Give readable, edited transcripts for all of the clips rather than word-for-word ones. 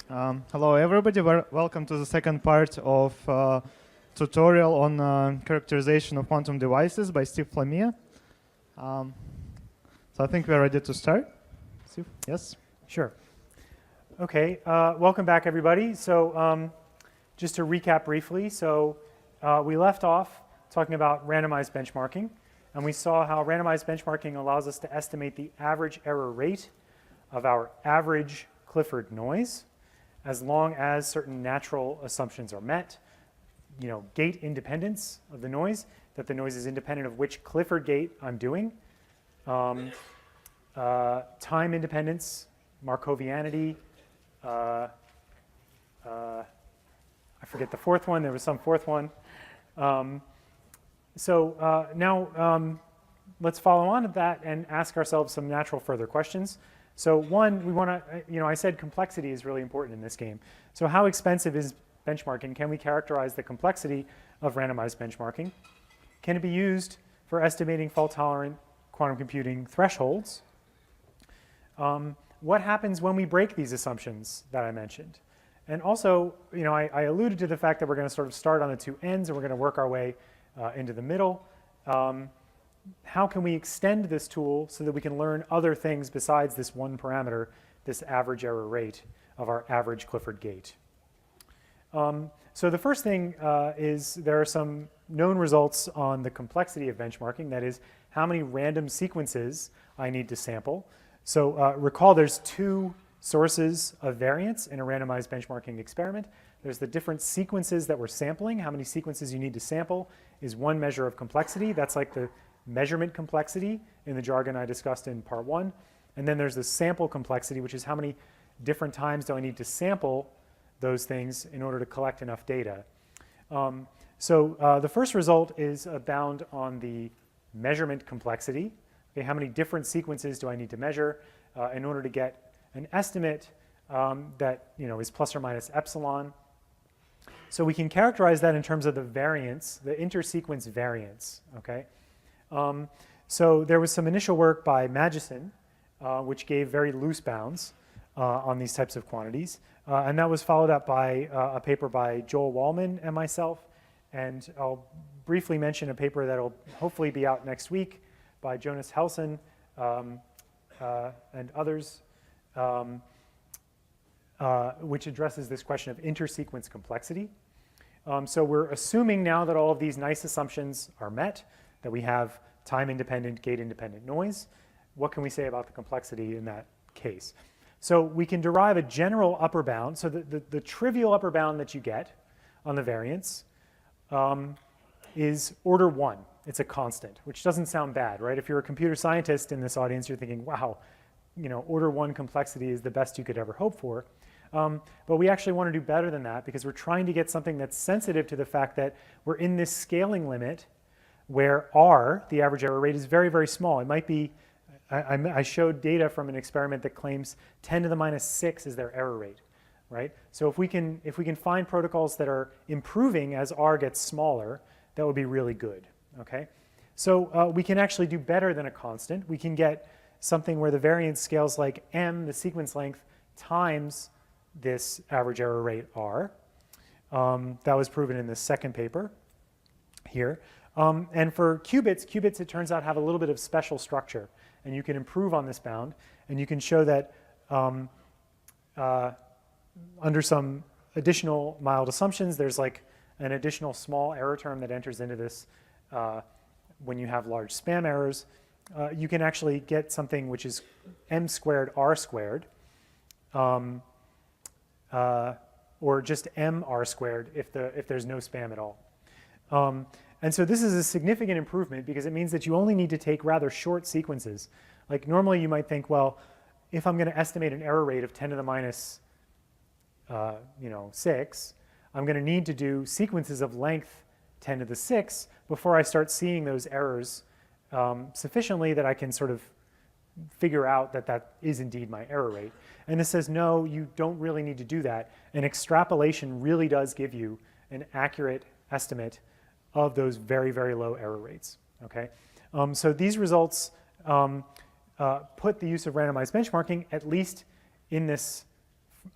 Hello everybody, welcome to the second part of tutorial on characterization of quantum devices by Steve Flammia. So I think we're ready to start. Steve, yes? Sure. Okay, welcome back everybody. So just to recap briefly, so we left off talking about randomized benchmarking, and we saw how randomized benchmarking allows us to estimate the average error rate of our average Clifford noise, as long as certain natural assumptions are met. You know, gate independence of the noise, that the noise is independent of which Clifford gate I'm doing. Time independence, Markovianity. I forget the fourth one. There was some fourth one. Now let's follow on to that and ask ourselves some natural further questions. So one, we want to, I said complexity is really important in this game. So how expensive is benchmarking? Can we characterize the complexity of randomized benchmarking? Can it be used for estimating fault-tolerant quantum computing thresholds? What happens when we break these assumptions that I mentioned? And also, I alluded to the fact that we're going to sort of start on the two ends and we're going to work our way into the middle. How can we extend this tool so that we can learn other things besides this one parameter, this average error rate of our average Clifford gate? So the first thing is there are some known results on the complexity of benchmarking, that is how many random sequences I need to sample. So recall there's two sources of variance in a randomized benchmarking experiment. There's the different sequences that we're sampling. How many sequences you need to sample is one measure of complexity. That's like the measurement complexity in the jargon I discussed in part one. And then there's the sample complexity, which is how many different times do I need to sample those things in order to collect enough data. The first result is bound on the measurement complexity. Okay, how many different sequences do I need to measure in order to get an estimate that is plus or minus epsilon? So we can characterize that in terms of the variance, the intersequence variance. Okay. So there was some initial work by Magison, which gave very loose bounds on these types of quantities. And that was followed up by a paper by Joel Wallman and myself. And I'll briefly mention a paper that will hopefully be out next week by Jonas Helson and others, which addresses this question of intersequence complexity. So we're assuming now that all of these nice assumptions are met, that we have time-independent, gate-independent noise. What can we say about the complexity in that case? So we can derive a general upper bound. So the trivial upper bound that you get on the variance is order 1. It's a constant, which doesn't sound bad, right? If you're a computer scientist in this audience, you're thinking, wow, order 1 complexity is the best you could ever hope for. But we actually want to do better than that because we're trying to get something that's sensitive to the fact that we're in this scaling limit where R, the average error rate, is very, very small. It might be, I showed data from an experiment that claims 10 to the minus 6 is their error rate, right? So if we can find protocols that are improving as R gets smaller, that would be really good, okay? So we can actually do better than a constant. We can get something where the variance scales like M, the sequence length, times this average error rate R. That was proven in the second paper here. And for qubits, it turns out, have a little bit of special structure. And you can improve on this bound. And you can show that under some additional mild assumptions, there's like an additional small error term that enters into this when you have large spam errors. You can actually get something which is m squared r squared, or just m r squared if there's no spam at all. And so this is a significant improvement because it means that you only need to take rather short sequences. Like normally you might think, well, if I'm going to estimate an error rate of 10 to the minus 6, I'm going to need to do sequences of length 10 to the 6 before I start seeing those errors sufficiently that I can sort of figure out that that is indeed my error rate. And this says, no, you don't really need to do that. And extrapolation really does give you an accurate estimate of those very, very low error rates. Okay? So these results put the use of randomized benchmarking at least in this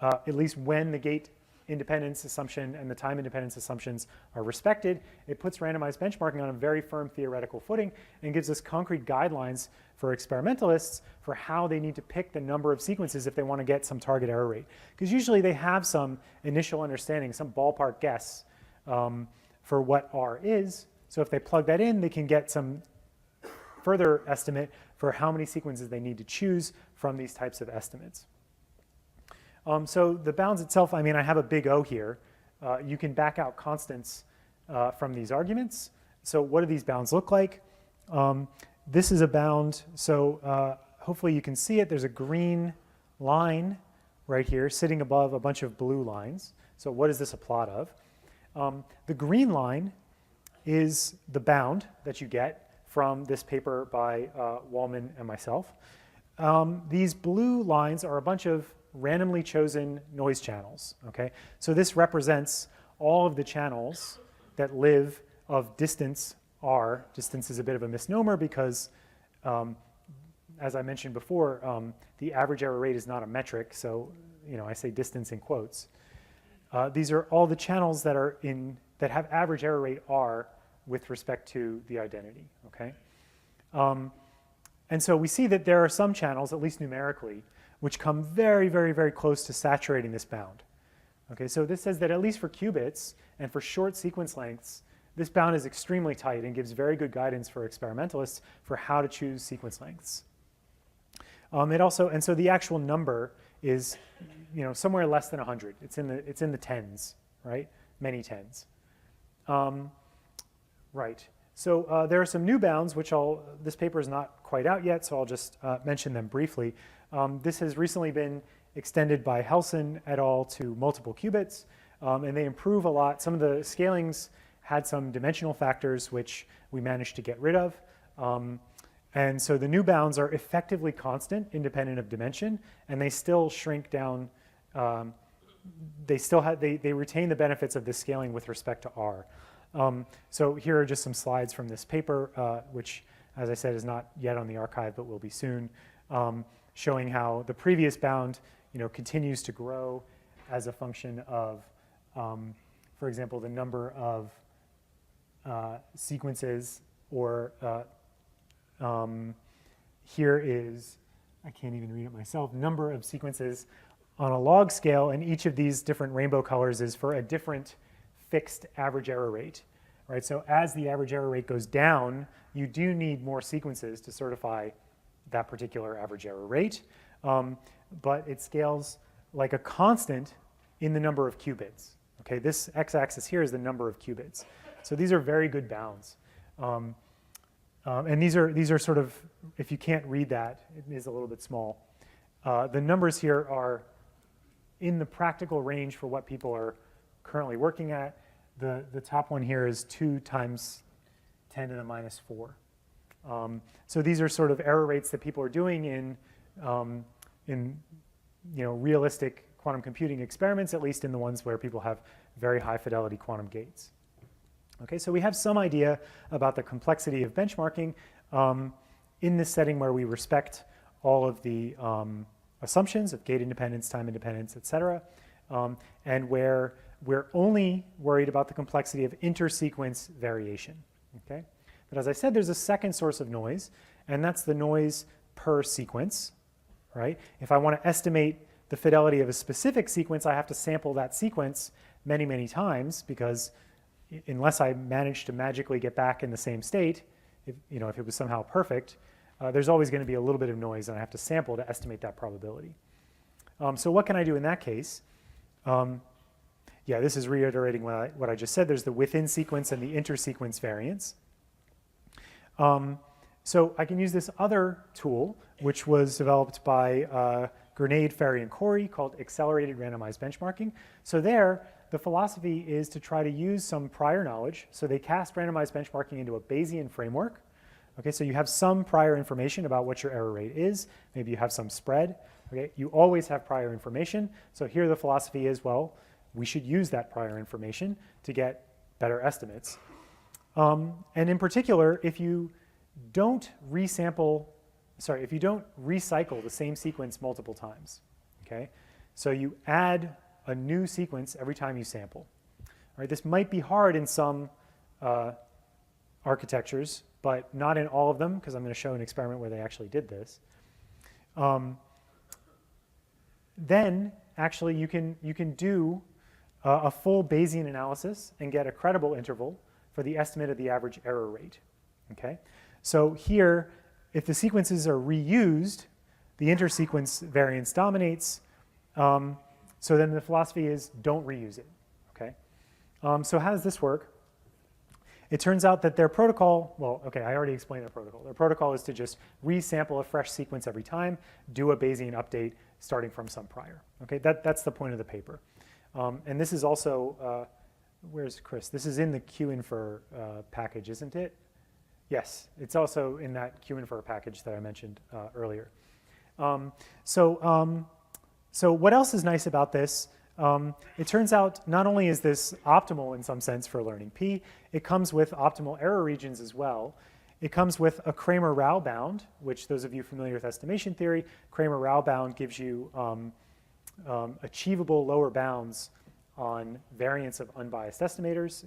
at least when the gate independence assumption and the time independence assumptions are respected, it puts randomized benchmarking on a very firm theoretical footing and gives us concrete guidelines for experimentalists for how they need to pick the number of sequences if they want to get some target error rate. Because usually they have some initial understanding, some ballpark guess for what R is. So if they plug that in, they can get some further estimate for how many sequences they need to choose from these types of estimates. So the bounds itself, I mean, I have a big O here. You can back out constants from these arguments. So what do these bounds look like? This is a bound. So hopefully you can see it. There's a green line right here sitting above a bunch of blue lines. So what is this a plot of? The green line is the bound that you get from this paper by Wallman and myself. These blue lines are a bunch of randomly chosen noise channels, okay? So this represents all of the channels that live of distance R. Distance is a bit of a misnomer because, as I mentioned before, the average error rate is not a metric, so I say distance in quotes. These are all the channels that are that have average error rate R with respect to the identity, okay? And so we see that there are some channels, at least numerically, which come very, very, very close to saturating this bound. Okay, so this says that at least for qubits and for short sequence lengths, this bound is extremely tight and gives very good guidance for experimentalists for how to choose sequence lengths. And so the actual number is, somewhere less than 100. It's in the tens, right? Many tens. Right. So there are some new bounds, which this paper is not quite out yet, so I'll just mention them briefly. This has recently been extended by Helson et al. To multiple qubits, and they improve a lot. Some of the scalings had some dimensional factors, which we managed to get rid of. And so the new bounds are effectively constant, independent of dimension, and they still shrink down. They retain the benefits of this scaling with respect to R. So here are just some slides from this paper, which, as I said, is not yet on the archive, but will be soon, showing how the previous bound continues to grow as a function of, for example, the number of sequences, or here is, I can't even read it myself, number of sequences on a log scale, and each of these different rainbow colors is for a different fixed average error rate, right? So as the average error rate goes down, you do need more sequences to certify that particular average error rate, but it scales like a constant in the number of qubits. Okay, this x-axis here is the number of qubits. So these are very good bounds. And these are sort of, if you can't read that, it is a little bit small. The numbers here are in the practical range for what people are currently working at. The top one here is 2 times 10 to the minus 4. So these are sort of error rates that people are doing in realistic quantum computing experiments, at least in the ones where people have very high fidelity quantum gates. Okay, so we have some idea about the complexity of benchmarking in this setting where we respect all of the assumptions of gate independence, time independence, et cetera, and where we're only worried about the complexity of inter-sequence variation. Okay? But as I said, there's a second source of noise, and that's the noise per sequence. Right? If I want to estimate the fidelity of a specific sequence, I have to sample that sequence many, many times, because unless I manage to magically get back in the same state, if it was somehow perfect, there's always going to be a little bit of noise, and I have to sample to estimate that probability. So what can I do in that case? Yeah, this is reiterating what I just said. There's the within sequence and the inter-sequence variance. So I can use this other tool, which was developed by Grenade, Ferry, and Corey, called accelerated randomized benchmarking. So there, the philosophy is to try to use some prior knowledge. So they cast randomized benchmarking into a Bayesian framework. Okay, so you have some prior information about what your error rate is. Maybe you have some spread. Okay, you always have prior information. So here the philosophy is, well, we should use that prior information to get better estimates. And in particular, if you don't recycle the same sequence multiple times, okay? So you add a new sequence every time you sample. All right, this might be hard in some architectures, but not in all of them, because I'm going to show an experiment where they actually did this. Then actually you can do a full Bayesian analysis and get a credible interval for the estimate of the average error rate. Okay, so here, if the sequences are reused, the intersequence variance dominates. So then the philosophy is don't reuse it. Okay, so how does this work? It turns out that their protocol, well, okay, I already explained their protocol. Their protocol is to just resample a fresh sequence every time, do a Bayesian update starting from some prior. Okay, that's the point of the paper. And this is also, where's Chris? This is in the QInfer package, isn't it? Yes, it's also in that QInfer package that I mentioned earlier. So what else is nice about this? It turns out not only is this optimal in some sense for learning P, it comes with optimal error regions as well. It comes with a Kramer-Rao bound, which those of you familiar with estimation theory, Kramer-Rao bound gives you achievable lower bounds on variance of unbiased estimators.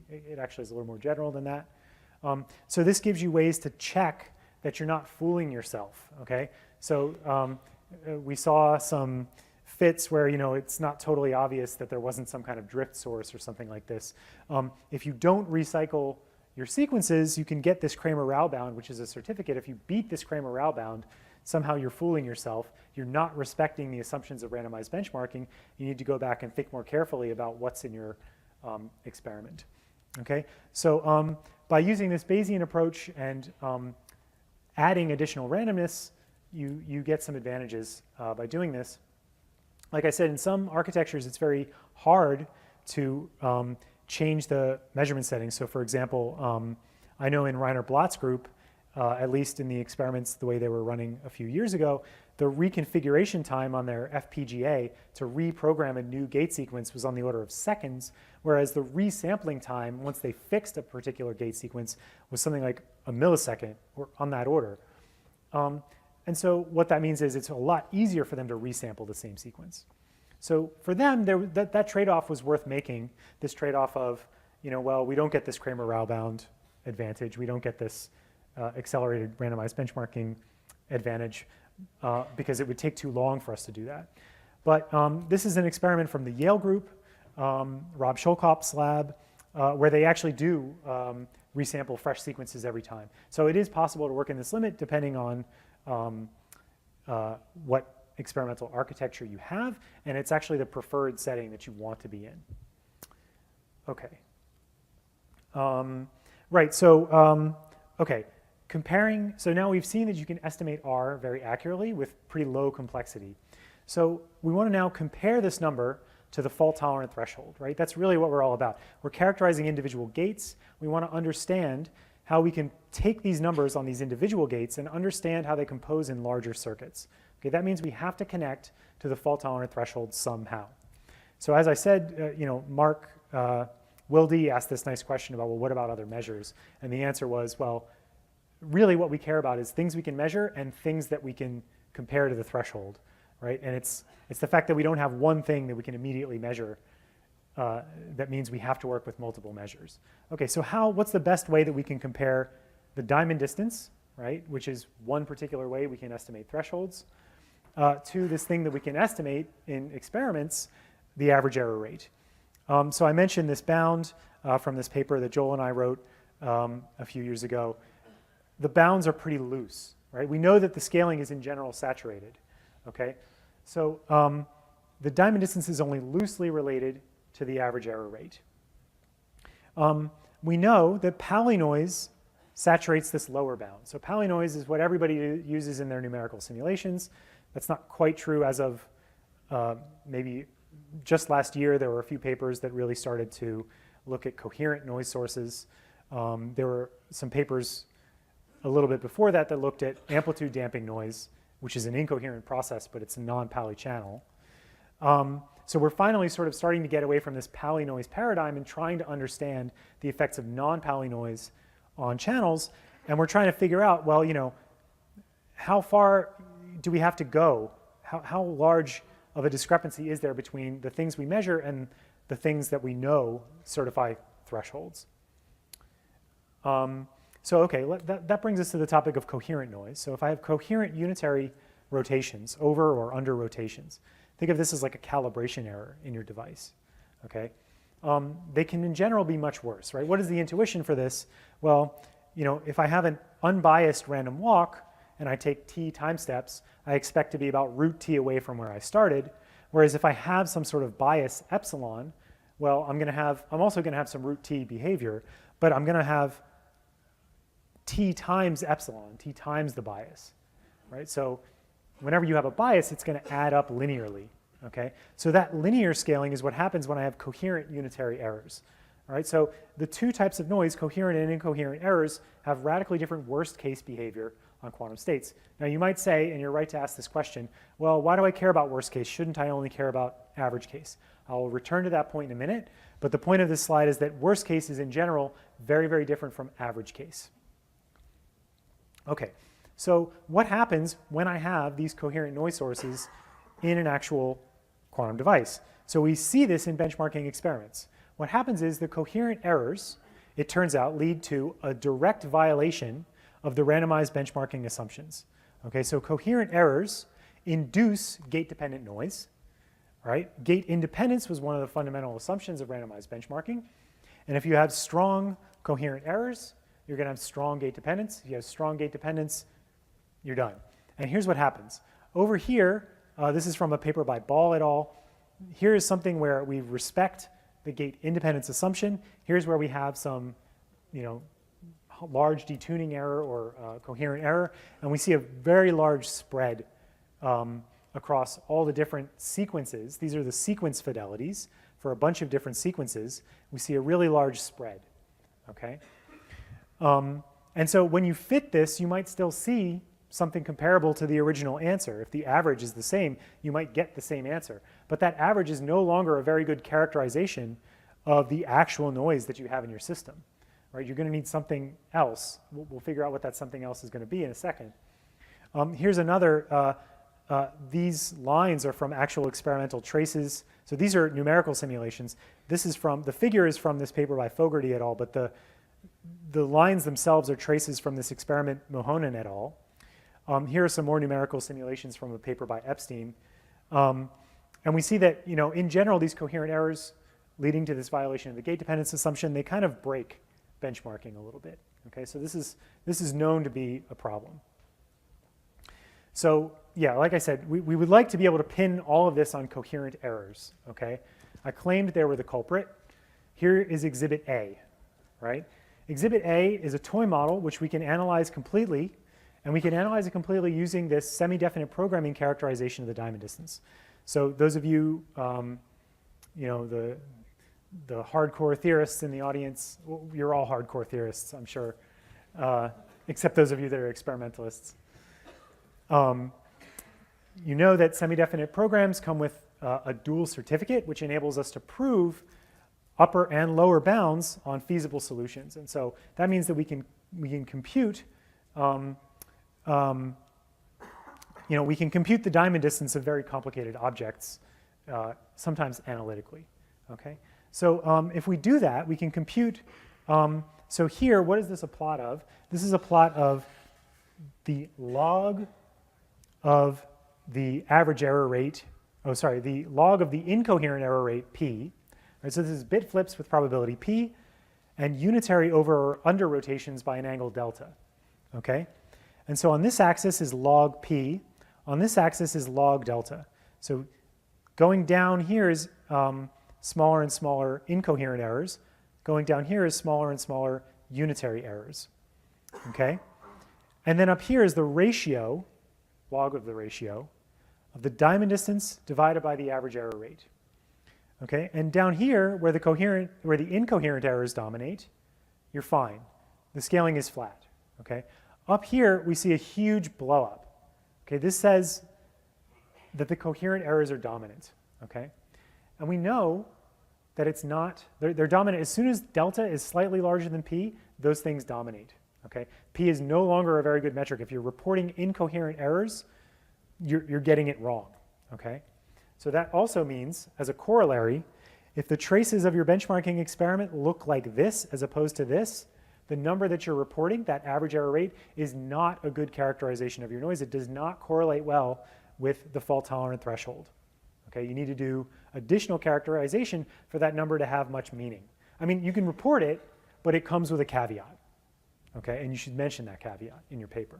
It actually is a little more general than that. So this gives you ways to check that you're not fooling yourself, okay? So we saw some fits where, it's not totally obvious that there wasn't some kind of drift source or something like this. If you don't recycle your sequences, you can get this Kramer-Rao bound, which is a certificate. If you beat this Kramer-Rao bound, somehow you're fooling yourself. You're not respecting the assumptions of randomized benchmarking. You need to go back and think more carefully about what's in your experiment. Okay, so by using this Bayesian approach and adding additional randomness, you get some advantages by doing this. Like I said, in some architectures, it's very hard to change the measurement settings. So for example, I know in Rainer Blatt's group, at least in the experiments the way they were running a few years ago, the reconfiguration time on their FPGA to reprogram a new gate sequence was on the order of seconds, whereas the resampling time, once they fixed a particular gate sequence, was something like a millisecond or on that order. And so what that means is it's a lot easier for them to resample the same sequence. So for them, that trade-off was worth making, this trade-off of, well, we don't get this Kramer-Rao bound advantage. We don't get this accelerated randomized benchmarking advantage because it would take too long for us to do that. But this is an experiment from the Yale group, Rob Scholkopf's lab, where they actually do resample fresh sequences every time. So it is possible to work in this limit depending on what experimental architecture you have, and it's actually the preferred setting that you want to be in. Okay. Right, so, okay. Comparing, so now we've seen that you can estimate R very accurately with pretty low complexity. So we want to now compare this number to the fault-tolerant threshold, right? That's really what we're all about. We're characterizing individual gates. We want to understand how we can take these numbers on these individual gates and understand how they compose in larger circuits. Okay, that means we have to connect to the fault-tolerant threshold somehow. So as I said, Mark Wilde asked this nice question about, well, what about other measures? And the answer was, well, really what we care about is things we can measure and things that we can compare to the threshold, right? And it's the fact that we don't have one thing that we can immediately measure that means we have to work with multiple measures. Okay, so what's the best way that we can compare the diamond distance, right, which is one particular way we can estimate thresholds, to this thing that we can estimate in experiments, the average error rate. So I mentioned this bound from this paper that Joel and I wrote a few years ago. The bounds are pretty loose, right? We know that the scaling is in general saturated, okay? So the diamond distance is only loosely related to the average error rate. We know that polynoise saturates this lower bound. So polynoise is what everybody uses in their numerical simulations. That's not quite true as of maybe just last year. There were a few papers that really started to look at coherent noise sources. There were some papers a little bit before that that looked at amplitude damping noise, which is an incoherent process, but it's a non-Pally channel. So we're finally sort of starting to get away from this Pally noise paradigm and trying to understand the effects of non-Pally noise on channels. And we're trying to figure out, well, how far do we have to go? How large of a discrepancy is there between the things we measure and the things that we know certify thresholds. That brings us to the topic of coherent noise. So if I have coherent unitary rotations, over or under rotations, think of this as like a calibration error in your device, okay? They can in general be much worse, right? What is the intuition for this? Well, if I have an unbiased random walk and I take t time steps, I expect to be about root t away from where I started. Whereas if I have some sort of bias epsilon, well, I'm also going to have some root t behavior, but I'm going to have t times epsilon, t times the bias, right? So whenever you have a bias, it's going to add up linearly, okay? So that linear scaling is what happens when I have coherent unitary errors, all right? So the two types of noise, coherent and incoherent errors, have radically different worst case behavior on quantum states. Now you might say, and you're right to ask this question, well, why do I care about worst case? Shouldn't I only care about average case? I'll return to that point in a minute, but the point of this slide is that worst case is in general very, very different from average case. Okay, so what happens when I have these coherent noise sources in an actual quantum device? So we see this in benchmarking experiments. What happens is the coherent errors, it turns out, lead to a direct violation of the randomized benchmarking assumptions. Okay, so coherent errors induce gate-dependent noise, right? Gate independence was one of the fundamental assumptions of randomized benchmarking. And if you have strong coherent errors, you're going to have strong gate dependence. If you have strong gate dependence, you're done. And here's what happens. Over here, this is from a paper by Ball et al. Here is something where we respect the gate independence assumption. Here's where we have some, large detuning error or coherent error, and we see a very large spread across all the different sequences. These are the sequence fidelities for a bunch of different sequences. We see a really large spread, okay? And so when you fit this, you might still see something comparable to the original answer. If the average is the same, you might get the same answer. But that average is no longer a very good characterization of the actual noise that you have in your system. Right? You're going to need something else. We'll figure out what that something else is going to be in a second. Here's another. These lines are from actual experimental traces. So these are numerical simulations. This is the figure is from this paper by Fogarty et al., but the lines themselves are traces from this experiment Mohonen et al. Here are some more numerical simulations from a paper by Epstein. And we see that, in general, these coherent errors leading to this violation of the gate dependence assumption, they kind of break benchmarking a little bit. Okay, so this is known to be a problem. So yeah, like I said, we would like to be able to pin all of this on coherent errors. Okay, I claimed they were the culprit. Here is Exhibit A, right? Exhibit A is a toy model which we can analyze completely, and we can analyze it completely using this semi-definite programming characterization of the diamond distance. So those of you, the hardcore theorists in the audience, well, you're all hardcore theorists, I'm sure, except those of you that are experimentalists. You know that semi-definite programs come with a dual certificate, which enables us to prove upper and lower bounds on feasible solutions. And so that means that we can compute, we can compute the diamond distance of very complicated objects, sometimes analytically. Okay. So if we do that, we can compute. So here, what is this a plot of? This is a plot of the log of the average error rate. Oh, sorry, the log of the incoherent error rate, p. Right, so this is bit flips with probability p, and unitary over or under rotations by an angle delta. Okay? And so on this axis is log p. On this axis is log delta. So going down here is smaller and smaller incoherent errors. Going down here is smaller and smaller unitary errors. Okay? And then up here is the ratio, log of the ratio, of the diamond distance divided by the average error rate. Okay? And down here, where the incoherent errors dominate, you're fine. The scaling is flat. Okay? Up here, we see a huge blow up. Okay? This says that the coherent errors are dominant. Okay? And we know that it's not, they're dominant. As soon as delta is slightly larger than p, those things dominate. Okay? P is no longer a very good metric. If you're reporting incoherent errors, you're getting it wrong. Okay? So that also means, as a corollary, if the traces of your benchmarking experiment look like this as opposed to this, the number that you're reporting, that average error rate, is not a good characterization of your noise. It does not correlate well with the fault-tolerant threshold. Okay, you need to do additional characterization for that number to have much meaning. I mean, you can report it, but it comes with a caveat. Okay, and you should mention that caveat in your paper.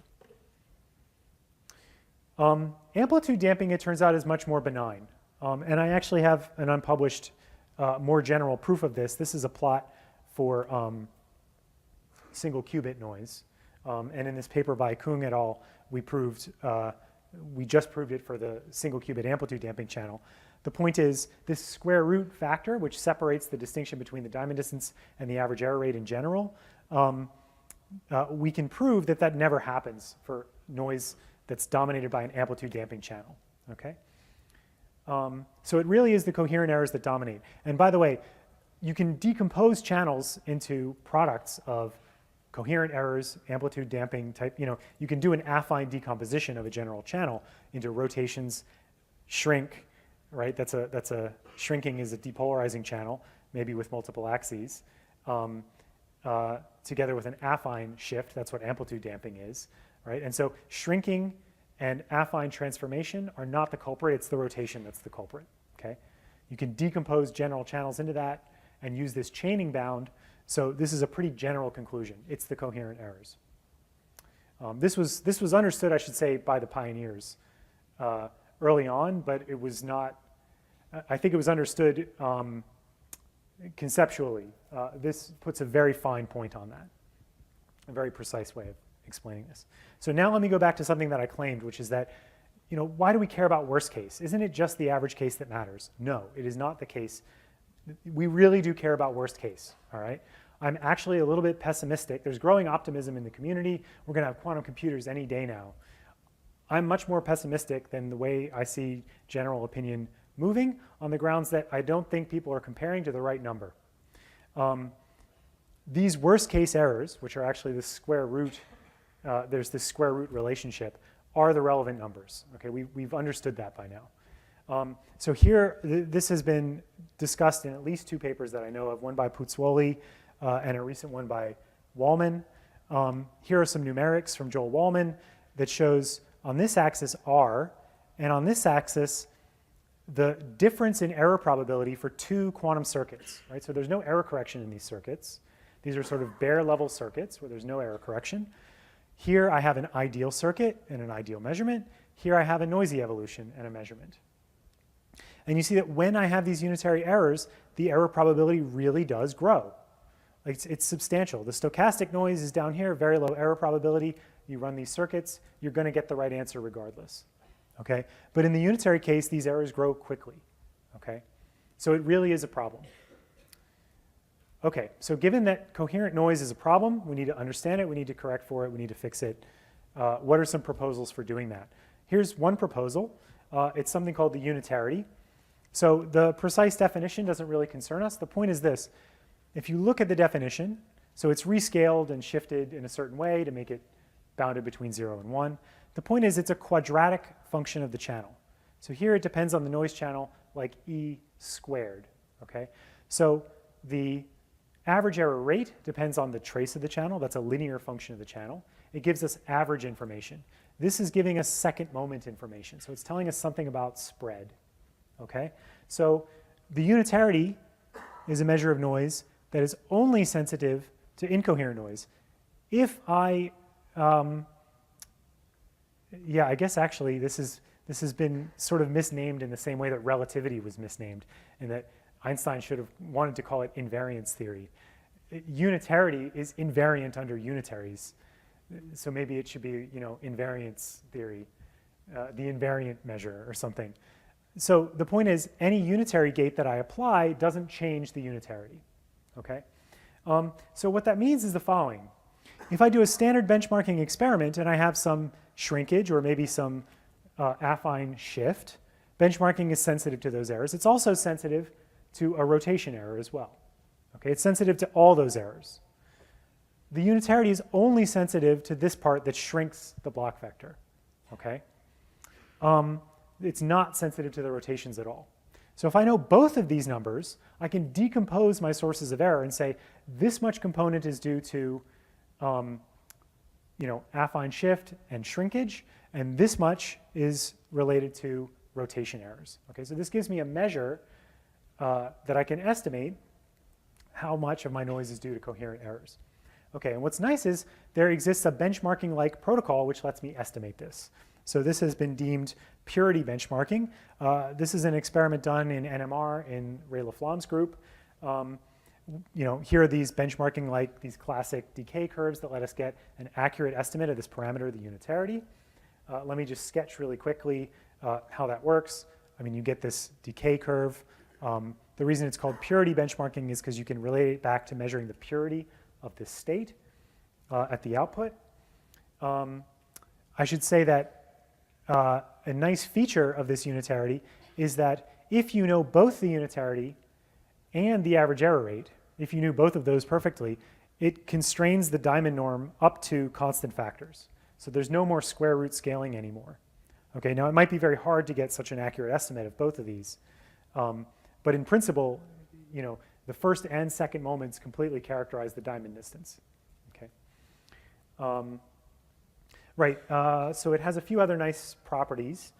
Amplitude damping, it turns out, is much more benign. And I actually have an unpublished, more general proof of this. This is a plot for single qubit noise. And in this paper by Kung et al., we just proved it for the single qubit amplitude damping channel. The point is, this square root factor, which separates the distinction between the diamond distance and the average error rate in general, we can prove that that never happens for noise that's dominated by an amplitude damping channel. Okay? So it really is the coherent errors that dominate. And by the way, you can decompose channels into products of coherent errors, amplitude damping type. You can do an affine decomposition of a general channel into rotations, shrink, right? Shrinking is a depolarizing channel, maybe with multiple axes, together with an affine shift. That's what amplitude damping is, right? And so shrinking and affine transformation are not the culprit. It's the rotation that's the culprit. Okay? You can decompose general channels into that and use this chaining bound. So this is a pretty general conclusion. It's the coherent errors. This was understood, I should say, by the pioneers early on, but it was not. I think it was understood conceptually. This puts a very fine point on that, a very precise way of explaining this. So now let me go back to something that I claimed, which is that, why do we care about worst case? Isn't it just the average case that matters? No, it is not the case. We really do care about worst case, all right? I'm actually a little bit pessimistic. There's growing optimism in the community. We're going to have quantum computers any day now. I'm much more pessimistic than the way I see general opinion moving, on the grounds that I don't think people are comparing to the right number. These worst case errors, which are actually the square root, there's this square root relationship, are the relevant numbers. Okay, we've understood that by now. So here, this has been discussed in at least two papers that I know of, one by Puzzoli and a recent one by Wallman. Here are some numerics from Joel Wallman that shows on this axis R, and on this axis, the difference in error probability for two quantum circuits, right? So there's no error correction in these circuits. These are sort of bare level circuits where there's no error correction. Here I have an ideal circuit and an ideal measurement. Here I have a noisy evolution and a measurement. And you see that when I have these unitary errors, the error probability really does grow. Like it's substantial. The stochastic noise is down here, very low error probability. You run these circuits, you're going to get the right answer regardless. Okay? But in the unitary case, these errors grow quickly. Okay? So it really is a problem. Okay, so given that coherent noise is a problem, we need to understand it, we need to correct for it, we need to fix it. What are some proposals for doing that? Here's one proposal. It's something called the unitarity. So the precise definition doesn't really concern us. The point is this. If you look at the definition, so it's rescaled and shifted in a certain way to make it bounded between 0 and 1. The point is it's a quadratic function of the channel. So here it depends on the noise channel like E squared. Okay? So the average error rate depends on the trace of the channel. That's a linear function of the channel. It gives us average information. This is giving us second moment information. So it's telling us something about spread. Okay? So the unitarity is a measure of noise that is only sensitive to incoherent noise. If I, yeah, I guess actually this has been sort of misnamed in the same way that relativity was misnamed, and that Einstein should have wanted to call it invariance theory. Unitarity is invariant under unitaries, so maybe it should be, invariance theory, the invariant measure or something. So the point is, any unitary gate that I apply doesn't change the unitarity. Okay? So what that means is the following. If I do a standard benchmarking experiment and I have some shrinkage or maybe some affine shift, benchmarking is sensitive to those errors. It's also sensitive to a rotation error as well. Okay? It's sensitive to all those errors. The unitarity is only sensitive to this part that shrinks the block vector. Okay? it's not sensitive to the rotations at all. So if I know both of these numbers, I can decompose my sources of error and say this much component is due to affine shift and shrinkage, and this much is related to rotation errors. Okay, so this gives me a measure that I can estimate how much of my noise is due to coherent errors. Okay, and what's nice is there exists a benchmarking-like protocol which lets me estimate this. So this has been deemed purity benchmarking. This is an experiment done in NMR in Ray Laflamme's group. Here are these benchmarking like these classic decay curves that let us get an accurate estimate of this parameter, the unitarity. Let me just sketch really quickly how that works. I mean, you get this decay curve. The reason it's called purity benchmarking is because you can relate it back to measuring the purity of this state at the output. I should say that a nice feature of this unitarity is that if you know both the unitarity and the average error rate, if you knew both of those perfectly, it constrains the diamond norm up to constant factors. So there's no more square root scaling anymore. Okay, now it might be very hard to get such an accurate estimate of both of these. But in principle, the first and second moments completely characterize the diamond distance. Okay. So it has a few other nice properties,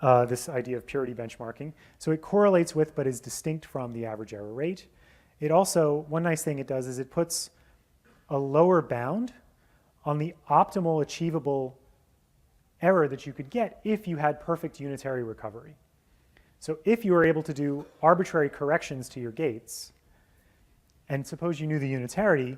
this idea of purity benchmarking. So it correlates with but is distinct from the average error rate. It also, one nice thing it does is it puts a lower bound on the optimal achievable error that you could get if you had perfect unitary recovery. So if you were able to do arbitrary corrections to your gates, and suppose you knew the unitarity,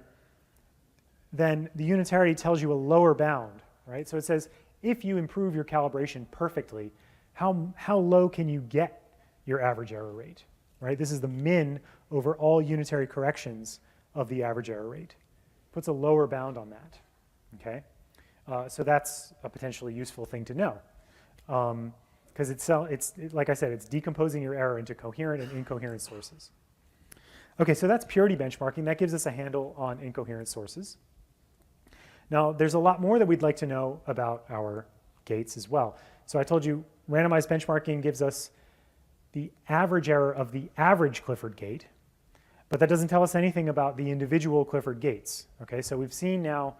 then the unitarity tells you a lower bound, right? So it says if you improve your calibration perfectly, how low can you get your average error rate, right? This is the min over all unitary corrections of the average error rate. Puts a lower bound on that, okay? So that's a potentially useful thing to know. Because it's like I said, it's decomposing your error into coherent and incoherent sources. Okay, so that's purity benchmarking. That gives us a handle on incoherent sources. Now, there's a lot more that we'd like to know about our gates as well. So I told you randomized benchmarking gives us the average error of the average Clifford gate, but that doesn't tell us anything about the individual Clifford gates. Okay, so we've seen now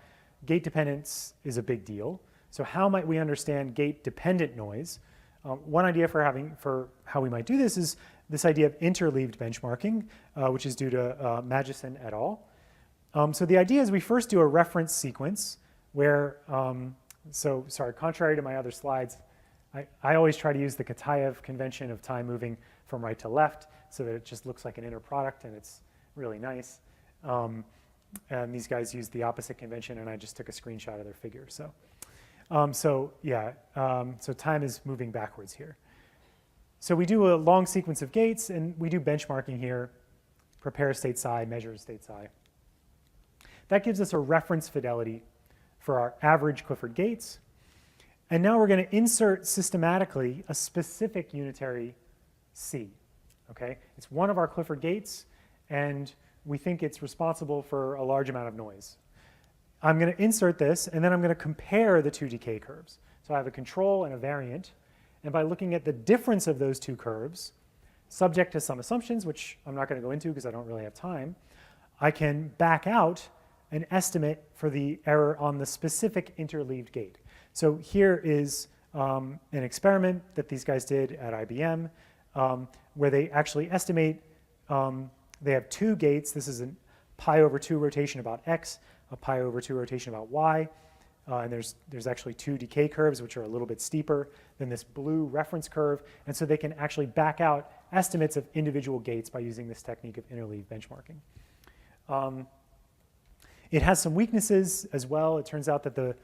gate dependence is a big deal. So how might we understand gate-dependent noise? One idea for how we might do this is this idea of interleaved benchmarking, which is due to Magison et al. So the idea is we first do a reference sequence where, contrary to my other slides, I always try to use the Kataev convention of time moving from right to left so that it just looks like an inner product and it's really nice. And these guys used the opposite convention and I just took a screenshot of their figure. So time is moving backwards here. So we do a long sequence of gates and we do benchmarking here, prepare state psi, measure state psi. That gives us a reference fidelity for our average Clifford gates. And now we're going to insert systematically a specific unitary C. Okay? It's one of our Clifford gates, and we think it's responsible for a large amount of noise. I'm going to insert this, and then I'm going to compare the two decay curves. So I have a control and a variant. And by looking at the difference of those two curves, subject to some assumptions, which I'm not going to go into because I don't really have time, I can back out an estimate for the error on the specific interleaved gate. So here is an experiment that these guys did at IBM where they actually estimate, they have two gates. This is a pi over 2 rotation about x, a pi over 2 rotation about y. And there's actually two decay curves, which are a little bit steeper than this blue reference curve. And so they can actually back out estimates of individual gates by using this technique of interleaved benchmarking. It has some weaknesses as well. It turns out that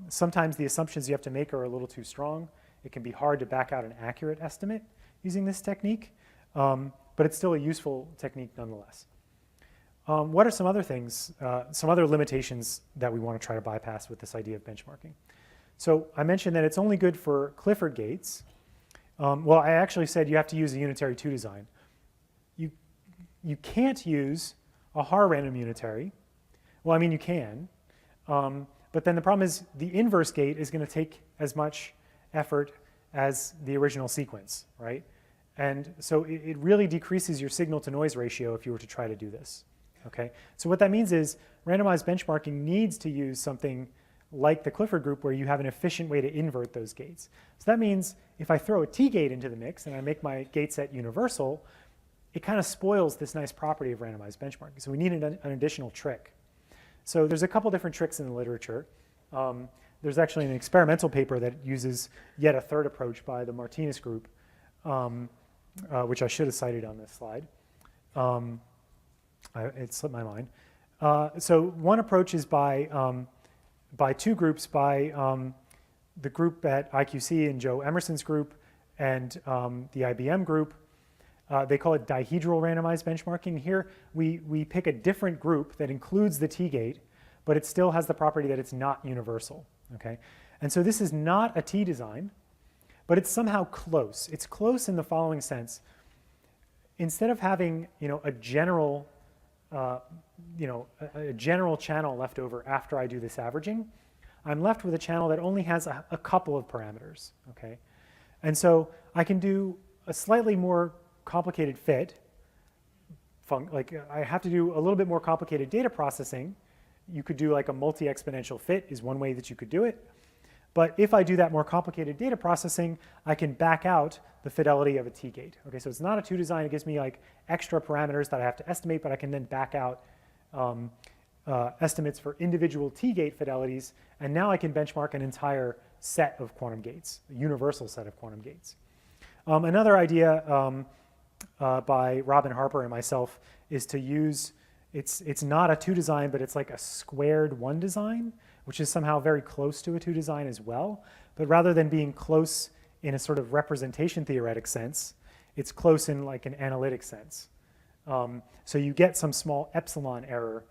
sometimes the assumptions you have to make are a little too strong. It can be hard to back out an accurate estimate using this technique, but it's still a useful technique nonetheless. What are some other things, some other limitations that we want to try to bypass with this idea of benchmarking? So I mentioned that it's only good for Clifford gates. Well, I actually said you have to use a unitary 2 design. You can't use a Haar random unitary. Well, I mean, you can. But then the problem is the inverse gate is going to take as much effort as the original sequence, right? And so it really decreases your signal-to-noise ratio if you were to try to do this, okay? So what that means is randomized benchmarking needs to use something like the Clifford group where you have an efficient way to invert those gates. So that means if I throw a T-gate into the mix and I make my gate set universal, it kind of spoils this nice property of randomized benchmarking. So we need an additional trick. So there's a couple different tricks in the literature. There's actually an experimental paper that uses yet a third approach by the Martinez group, which I should have cited on this slide. It slipped my mind. So one approach is by two groups, by the group at IQC and Joe Emerson's group and the IBM group. They call it dihedral randomized benchmarking. Here, we pick a different group that includes the T-gate, but it still has the property that it's not universal, okay? And so this is not a T design, but it's somehow close. It's close in the following sense. Instead of having, a general, a general channel left over after I do this averaging, I'm left with a channel that only has a couple of parameters, okay? And so I can do a slightly more complicated fit. Like I have to do a little bit more complicated data processing. You could do like a multi-exponential fit is one way that you could do it. But if I do that more complicated data processing, I can back out the fidelity of a T-gate. Okay, so it's not a two design. It gives me like extra parameters that I have to estimate, but I can then back out estimates for individual T-gate fidelities. And now I can benchmark an entire set of quantum gates, a universal set of quantum gates. Another idea by Robin Harper and myself is to use, it's not a two design, but it's like a squared one design, which is somehow very close to a two design as well. But rather than being close in a sort of representation theoretic sense, it's close in like an analytic sense. So you get some small epsilon error,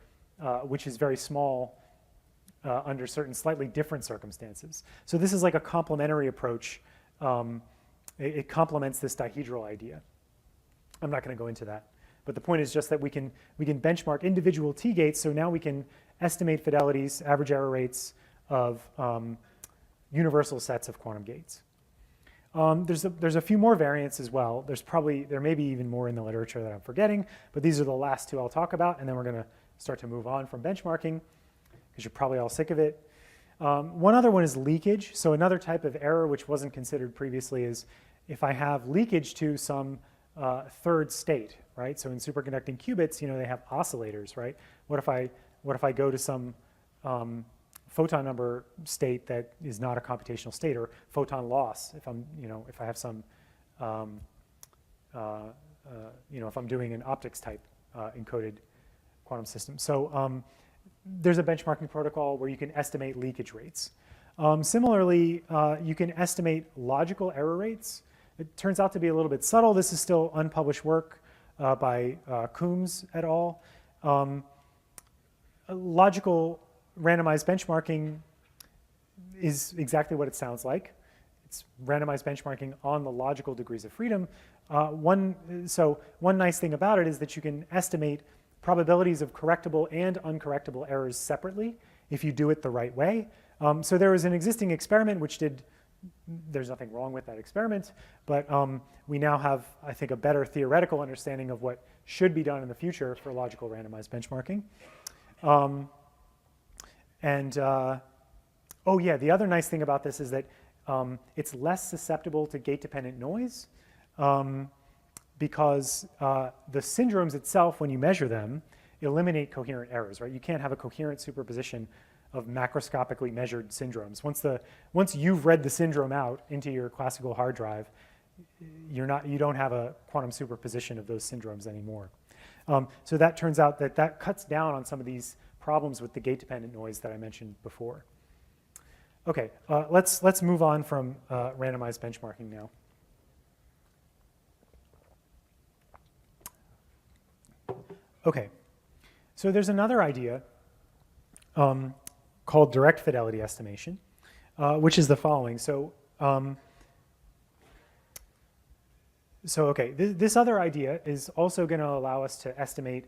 which is very small under certain slightly different circumstances. So this is like a complementary approach. It complements this dihedral idea. I'm not going to go into that. But the point is just that we can benchmark individual T-gates, so now we can estimate fidelities, average error rates of universal sets of quantum gates. There's a few more variants as well. There may be even more in the literature that I'm forgetting, but these are the last two I'll talk about, and then we're going to start to move on from benchmarking, because you're probably all sick of it. One other one is leakage. So another type of error which wasn't considered previously is if I have leakage to some third state, right? So in superconducting qubits, they have oscillators, right? What if I go to some photon number state that is not a computational state, or photon loss? If if I have some, if I'm doing an optics type encoded quantum system. So there's a benchmarking protocol where you can estimate leakage rates. Similarly, you can estimate logical error rates. It turns out to be a little bit subtle. This is still unpublished work by Coombs et al. Logical randomized benchmarking is exactly what it sounds like. It's randomized benchmarking on the logical degrees of freedom. One nice thing about it is that you can estimate probabilities of correctable and uncorrectable errors separately if you do it the right way. So there was an existing experiment which there's nothing wrong with that experiment, but we now have, I think, a better theoretical understanding of what should be done in the future for logical randomized benchmarking. Oh yeah, the other nice thing about this is that it's less susceptible to gate-dependent noise because the syndromes itself, when you measure them, eliminate coherent errors, right? You can't have a coherent superposition of macroscopically measured syndromes. Once you've read the syndrome out into your classical hard drive, you don't have a quantum superposition of those syndromes anymore. So that turns out that cuts down on some of these problems with the gate-dependent noise that I mentioned before. Okay, let's move on from randomized benchmarking now. Okay, so there's another idea called direct fidelity estimation, which is the following. This other idea is also going to allow us to estimate,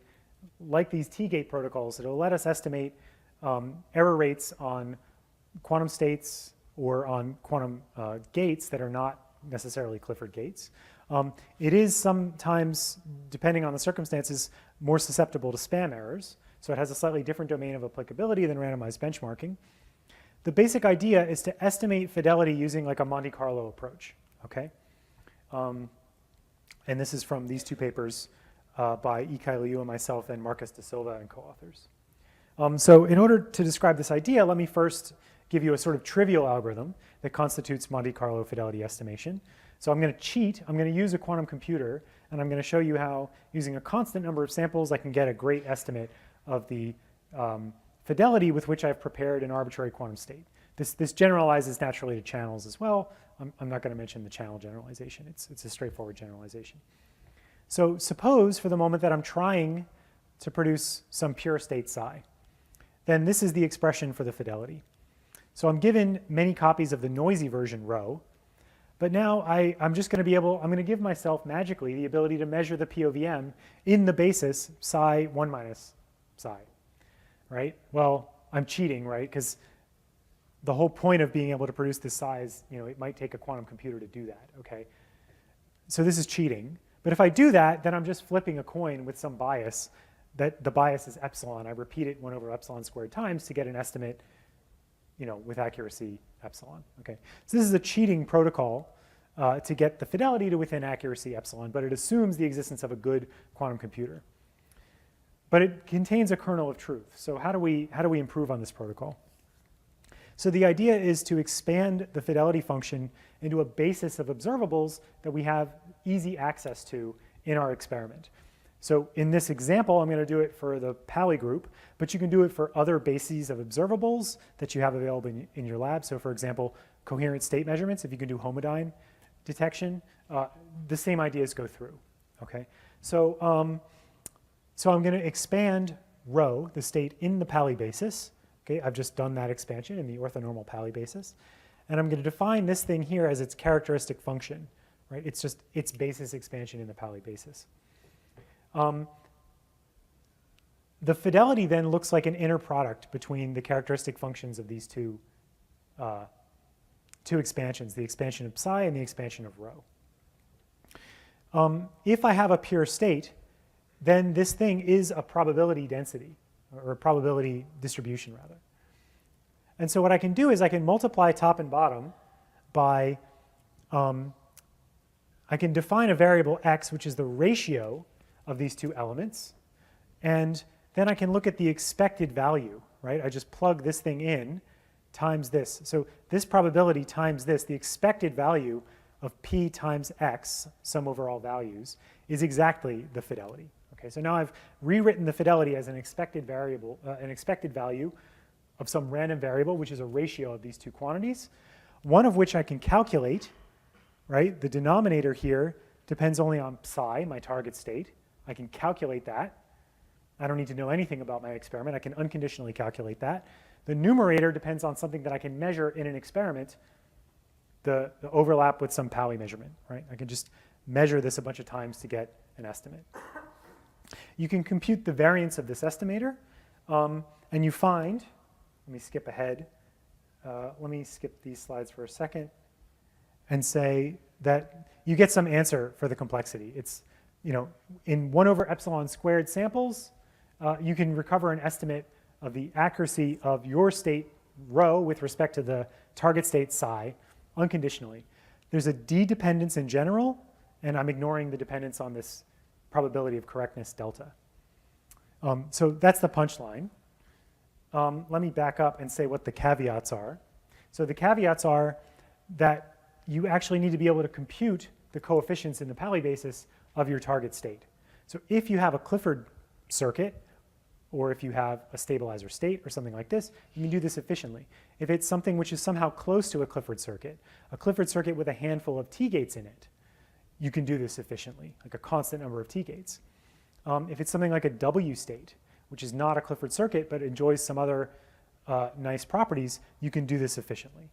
like these T-gate protocols, it'll let us estimate error rates on quantum states or on quantum gates that are not necessarily Clifford gates. It is sometimes, depending on the circumstances, more susceptible to spam errors. So it has a slightly different domain of applicability than randomized benchmarking. The basic idea is to estimate fidelity using like a Monte Carlo approach, okay? And this is from these two papers by Ikai Liu and myself and Marcus de Silva and co-authors. So in order to describe this idea, let me first give you a sort of trivial algorithm that constitutes Monte Carlo fidelity estimation. So I'm going to cheat. I'm going to use a quantum computer, and I'm going to show you how, using a constant number of samples, I can get a great estimate of the fidelity with which I've prepared an arbitrary quantum state. This generalizes naturally to channels as well. I'm not going to mention the channel generalization. It's a straightforward generalization. So suppose for the moment that I'm trying to produce some pure state psi. Then this is the expression for the fidelity. So I'm given many copies of the noisy version rho, but now I'm just going to I'm going to give myself magically the ability to measure the POVM in the basis psi 1 minus psi, right? Well, I'm cheating, right? Because the whole point of being able to produce this psi is, it might take a quantum computer to do that, okay? So this is cheating. But if I do that, then I'm just flipping a coin with some bias that the bias is epsilon. I repeat it 1 over epsilon squared times to get an estimate, with accuracy epsilon, okay? So this is a cheating protocol to get the fidelity to within accuracy epsilon, but it assumes the existence of a good quantum computer. But it contains a kernel of truth. So how do we improve on this protocol? So the idea is to expand the fidelity function into a basis of observables that we have easy access to in our experiment. So in this example, I'm going to do it for the Pali group, but you can do it for other bases of observables that you have available in your lab. So for example, coherent state measurements, if you can do homodyne detection, the same ideas go through, okay? So, so I'm going to expand rho, the state in the Pali basis. Okay, I've just done that expansion in the orthonormal Pali basis. And I'm going to define this thing here as its characteristic function, right? It's just its basis expansion in the Pali basis. The fidelity then looks like an inner product between the characteristic functions of these two expansions, the expansion of psi and the expansion of rho. If I have a pure state, then this thing is a probability density, or a probability distribution, rather. And so what I can do is I can multiply top and bottom by, I can define a variable x, which is the ratio of these two elements, and then I can look at the expected value, right? I just plug this thing in times this. So this probability times this, the expected value of p times x, sum over all values, is exactly the fidelity. Okay, so now I've rewritten the fidelity as an expected variable, an expected value of some random variable, which is a ratio of these two quantities, one of which I can calculate, right? The denominator here depends only on psi, my target state. I can calculate that. I don't need to know anything about my experiment. I can unconditionally calculate that. The numerator depends on something that I can measure in an experiment, the overlap with some Pali measurement, right? I can just measure this a bunch of times to get an estimate. You can compute the variance of this estimator, and you find, let me skip ahead, let me skip these slides for a second, and say that you get some answer for the complexity. It's, in 1 over epsilon squared samples, you can recover an estimate of the accuracy of your state rho with respect to the target state psi unconditionally. There's a d dependence in general, and I'm ignoring the dependence on this probability of correctness delta. So that's the punchline. Let me back up and say what the caveats are. So the caveats are that you actually need to be able to compute the coefficients in the Pali basis of your target state. So if you have a Clifford circuit, or if you have a stabilizer state or something like this, you can do this efficiently. If it's something which is somehow close to a Clifford circuit with a handful of T-gates in it, you can do this efficiently, like a constant number of T-gates. If it's something like a W state, which is not a Clifford circuit but enjoys some other nice properties, you can do this efficiently.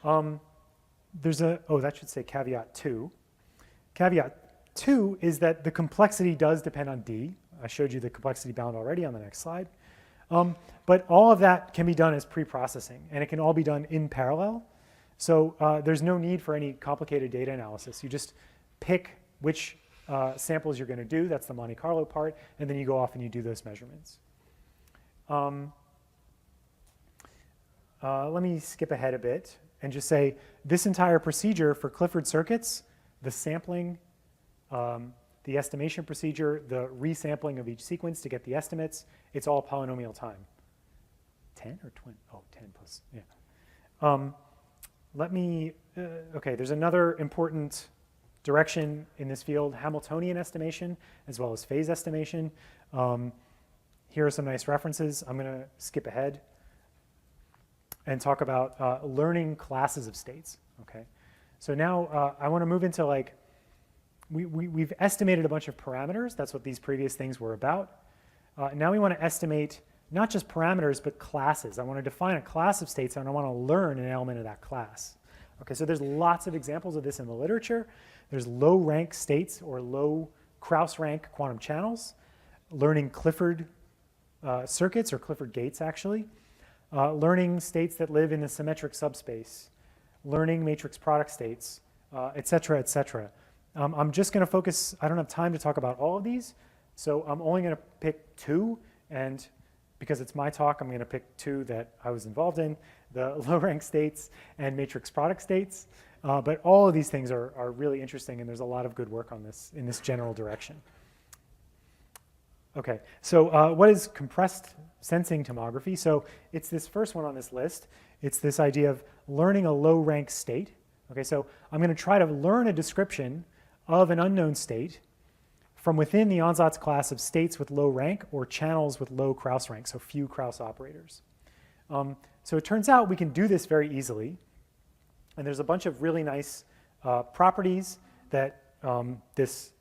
That should say caveat 2. Caveat 2 is that the complexity does depend on D. I showed you the complexity bound already on the next slide. But all of that can be done as pre-processing, and it can all be done in parallel. So there's no need for any complicated data analysis. You just pick which samples you're going to do. That's the Monte Carlo part. And then you go off and you do those measurements. Let me skip ahead a bit and just say this entire procedure for Clifford circuits, the sampling, the estimation procedure, the resampling of each sequence to get the estimates, it's all polynomial time. 10 or 20? Oh, 10 plus, yeah. Okay, there's another important direction in this field, Hamiltonian estimation, as well as phase estimation. Here are some nice references. I'm going to skip ahead and talk about learning classes of states, okay? So now I want to move into like, we've estimated a bunch of parameters. That's what these previous things were about. Now we want to estimate not just parameters, but classes. I want to define a class of states, and I want to learn an element of that class. Okay, so there's lots of examples of this in the literature. There's low rank states or low Krauss rank quantum channels, learning Clifford circuits or Clifford gates actually, learning states that live in the symmetric subspace, learning matrix product states, et cetera, et cetera. I'm just going to focus, I don't have time to talk about all of these, so I'm only going to pick two, and because it's my talk, I'm going to pick two that I was involved in, the low-rank states and matrix product states. But all of these things are really interesting, and there's a lot of good work on this in this general direction. Okay, so what is compressed sensing tomography? So it's this first one on this list. It's this idea of learning a low-rank state. Okay, so I'm going to try to learn a description of an unknown state from within the ansatz class of states with low rank or channels with low Krauss rank, so few Krauss operators. So it turns out we can do this very easily. And there's a bunch of really nice properties that this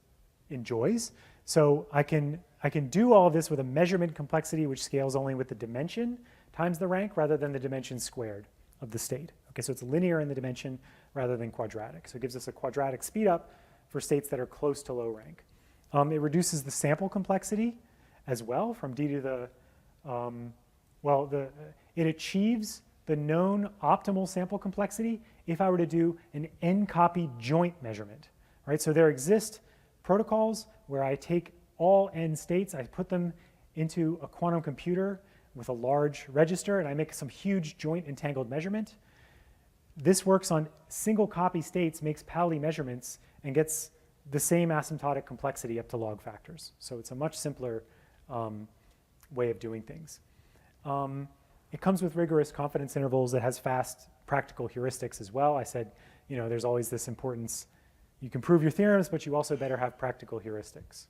enjoys. So I can do all of this with a measurement complexity which scales only with the dimension times the rank rather than the dimension squared of the state. Okay, so it's linear in the dimension rather than quadratic. So it gives us a quadratic speed up for states that are close to low rank. It reduces the sample complexity as well from D to the, it achieves the known optimal sample complexity if I were to do an n-copy joint measurement, right? So there exist protocols where I take all n states, I put them into a quantum computer with a large register, and I make some huge joint entangled measurement. This works on single copy states, makes Pauli measurements, and gets the same asymptotic complexity up to log factors. So it's a much simpler way of doing things. It comes with rigorous confidence intervals. It has fast practical heuristics as well. I said, you know, there's always this importance. You can prove your theorems, but you also better have practical heuristics.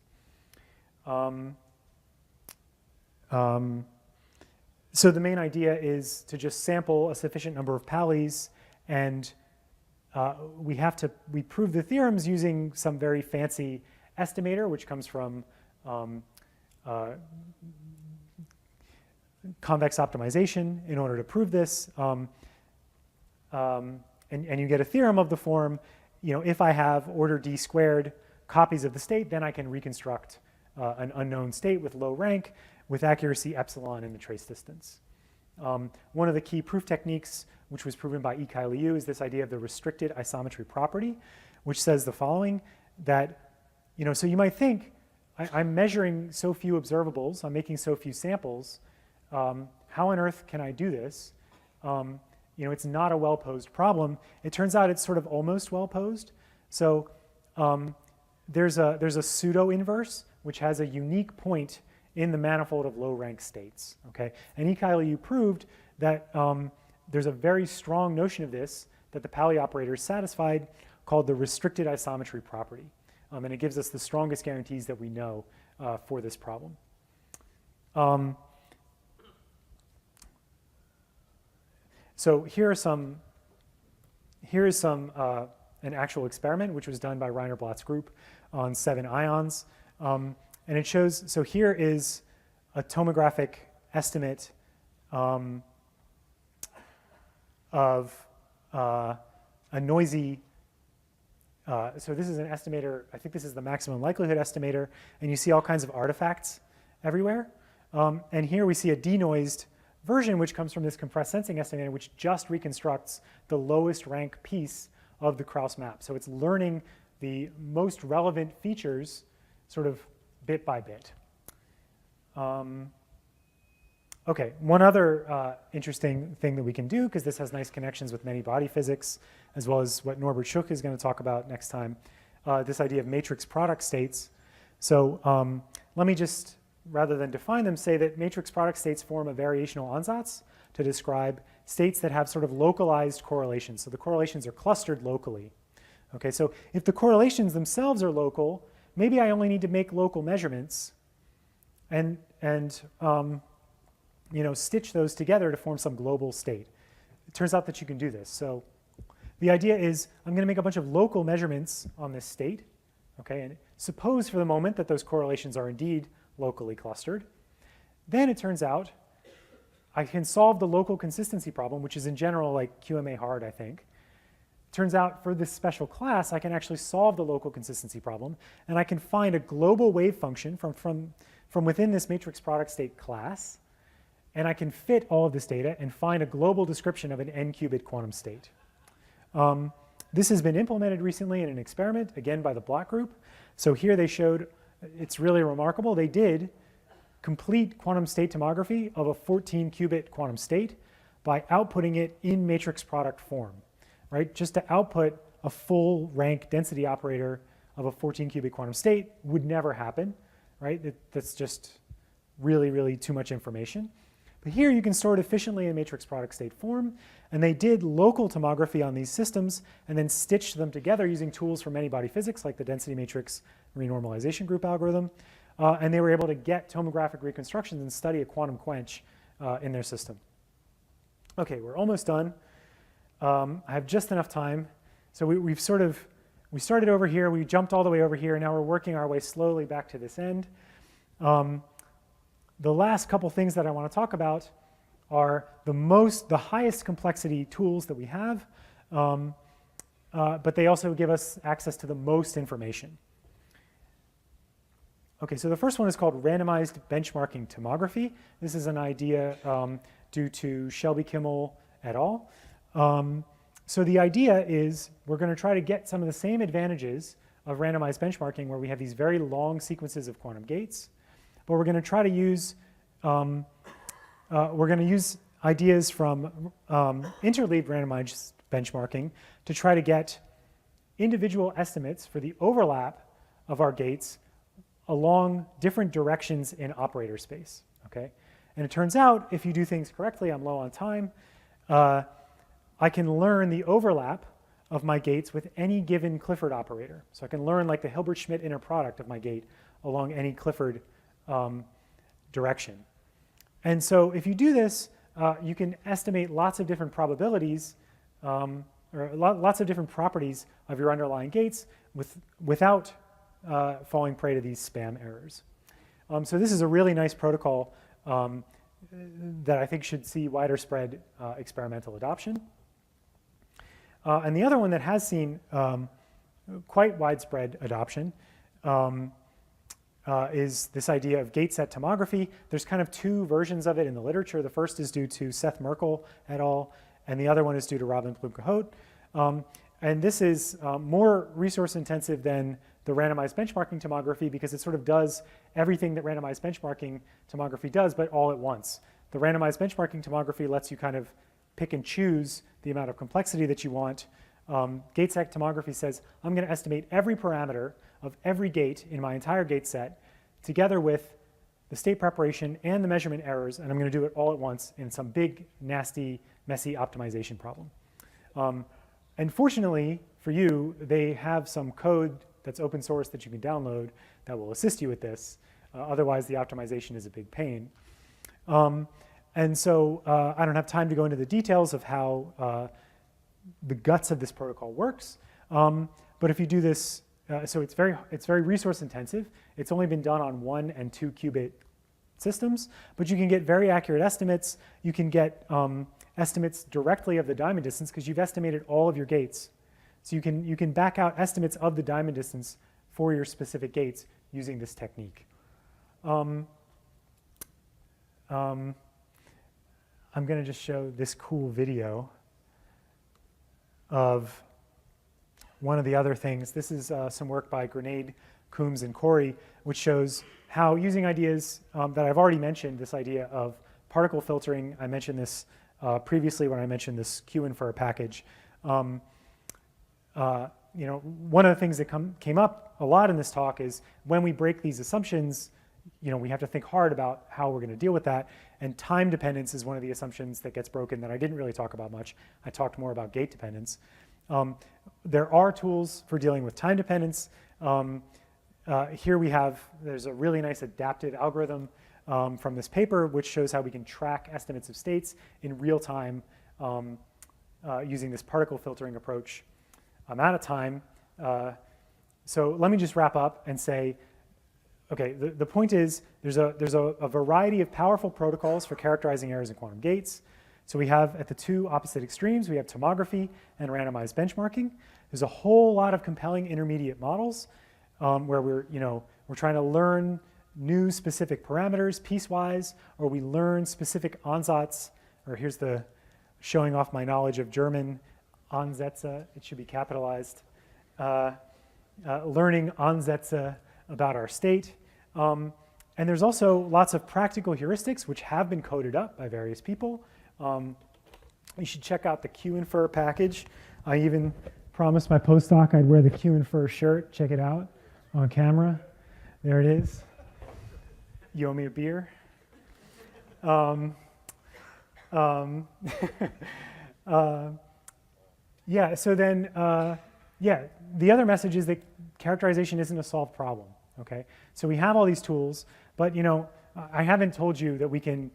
So the main idea is to just sample a sufficient number of Paulis, and we prove the theorems using some very fancy estimator, which comes from convex optimization in order to prove this. And you get a theorem of the form, you know, if I have order d squared copies of the state, then I can reconstruct an unknown state with low rank with accuracy epsilon in the trace distance. One of the key proof techniques, which was proven by Yikai Liu, is this idea of the restricted isometry property, which says the following, that, you know, so you might think, I'm measuring so few observables, I'm making so few samples, how on earth can I do this? You know, it's not a well-posed problem. It turns out it's sort of almost well-posed. So there's a pseudo-inverse, which has a unique point in the manifold of low-rank states. Okay? And Yikai Liu proved that there's a very strong notion of this that the Pauli operator is satisfied, called the restricted isometry property. And it gives us the strongest guarantees that we know for this problem. So here is an actual experiment which was done by Rainer Blatt's group on 7 ions. And it shows, so here is a tomographic estimate of a noisy, so this is an estimator, I think this is the maximum likelihood estimator, and you see all kinds of artifacts everywhere. And here we see a denoised version, which comes from this compressed sensing estimator, which just reconstructs the lowest rank piece of the Krauss map. So it's learning the most relevant features sort of bit by bit. Okay, one other interesting thing that we can do, because this has nice connections with many body physics, as well as what Norbert Schuch is going to talk about next time, this idea of matrix product states. So let me just, rather than define them, say that matrix product states form a variational ansatz to describe states that have sort of localized correlations. So the correlations are clustered locally. Okay, so if the correlations themselves are local, maybe I only need to make local measurements and you know, stitch those together to form some global state. It turns out that you can do this. So the idea is I'm going to make a bunch of local measurements on this state. Okay, and suppose for the moment that those correlations are indeed locally clustered. Then it turns out I can solve the local consistency problem, which is in general like QMA hard, I think. Turns out for this special class, I can actually solve the local consistency problem, and I can find a global wave function from within this matrix product state class, and I can fit all of this data and find a global description of an n-qubit quantum state. This has been implemented recently in an experiment, again by the Block group. So here they showed, it's really remarkable, they did complete quantum state tomography of a 14-qubit quantum state by outputting it in matrix product form. Right? Just to output a full rank density operator of a 14-qubit quantum state would never happen. Right? That's just really, really too much information. But here you can store it efficiently in matrix product state form. And they did local tomography on these systems and then stitched them together using tools from many body physics like the density matrix renormalization group algorithm. And they were able to get tomographic reconstructions and study a quantum quench in their system. Okay, we're almost done. I have just enough time. So we started over here, we jumped all the way over here, and now we're working our way slowly back to this end. The last couple things that I want to talk about are the highest complexity tools that we have, but they also give us access to the most information. Okay, so the first one is called randomized benchmarking tomography. This is an idea due to Shelby Kimmel et al. So the idea is we're going to try to get some of the same advantages of randomized benchmarking where we have these very long sequences of quantum gates, but we're going to try to use ideas from interleaved randomized benchmarking to try to get individual estimates for the overlap of our gates along different directions in operator space. Okay, and it turns out if you do things correctly, I'm low on time. I can learn the overlap of my gates with any given Clifford operator. So I can learn like the Hilbert-Schmidt inner product of my gate along any Clifford direction. And so if you do this, you can estimate lots of different probabilities or lots of different properties of your underlying gates without falling prey to these spam errors. So this is a really nice protocol that I think should see wider spread experimental adoption. And the other one that has seen quite widespread adoption is this idea of gate set tomography. There's kind of two versions of it in the literature. The first is due to Seth Merkel et al., and the other one is due to Robin Plumke-Hout. And this is more resource intensive than the randomized benchmarking tomography because it sort of does everything that randomized benchmarking tomography does, but all at once. The randomized benchmarking tomography lets you kind of pick and choose the amount of complexity that you want. Gate set tomography says, I'm going to estimate every parameter of every gate in my entire gate set together with the state preparation and the measurement errors, and I'm going to do it all at once in some big, nasty, messy optimization problem. And fortunately for you, they have some code that's open source that you can download that will assist you with this. Otherwise, the optimization is a big pain. And so I don't have time to go into the details of how the guts of this protocol works. But if you do this, so it's very resource intensive. It's only been done on 1 and 2 qubit systems, but you can get very accurate estimates. You can get estimates directly of the diamond distance because you've estimated all of your gates. So you can back out estimates of the diamond distance for your specific gates using this technique. I'm going to just show this cool video of one of the other things. This is some work by Grenade, Coombs, and Corey, which shows how using ideas that I've already mentioned, this idea of particle filtering. I mentioned this previously when I mentioned this qinfer package. One of the things that came up a lot in this talk is when we break these assumptions, we have to think hard about how we're going to deal with that. And time dependence is one of the assumptions that gets broken that I didn't really talk about much. I talked more about gate dependence. There are tools for dealing with time dependence. Here there's a really nice adapted algorithm from this paper, which shows how we can track estimates of states in real time using this particle filtering approach. I'm out of time. So let me just wrap up and say, okay, the point is there's a variety of powerful protocols for characterizing errors in quantum gates. So we have at the two opposite extremes, we have tomography and randomized benchmarking. There's a whole lot of compelling intermediate models where we're trying to learn new specific parameters piecewise, or we learn specific Ansatz, or here's the showing off my knowledge of German, Ansätze, it should be capitalized, learning Ansätze about our state. And there's also lots of practical heuristics which have been coded up by various people. You should check out the qinfer package. I even promised my postdoc I'd wear the qinfer shirt. Check it out on camera. There it is. You owe me a beer. Yeah, so then, the other message is that characterization isn't a solved problem, okay? So we have all these tools, but I haven't told you that we can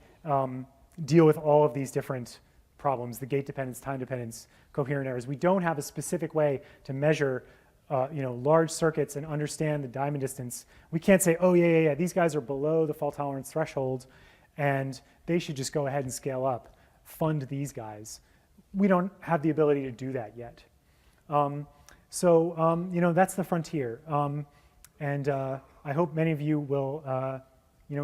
deal with all of these different problems, the gate dependence, time dependence, coherent errors. We don't have a specific way to measure large circuits and understand the diamond distance. We can't say, oh, yeah, these guys are below the fault tolerance threshold, and they should just go ahead and scale up, fund these guys. We don't have the ability to do that yet. That's the frontier. And I hope many of you will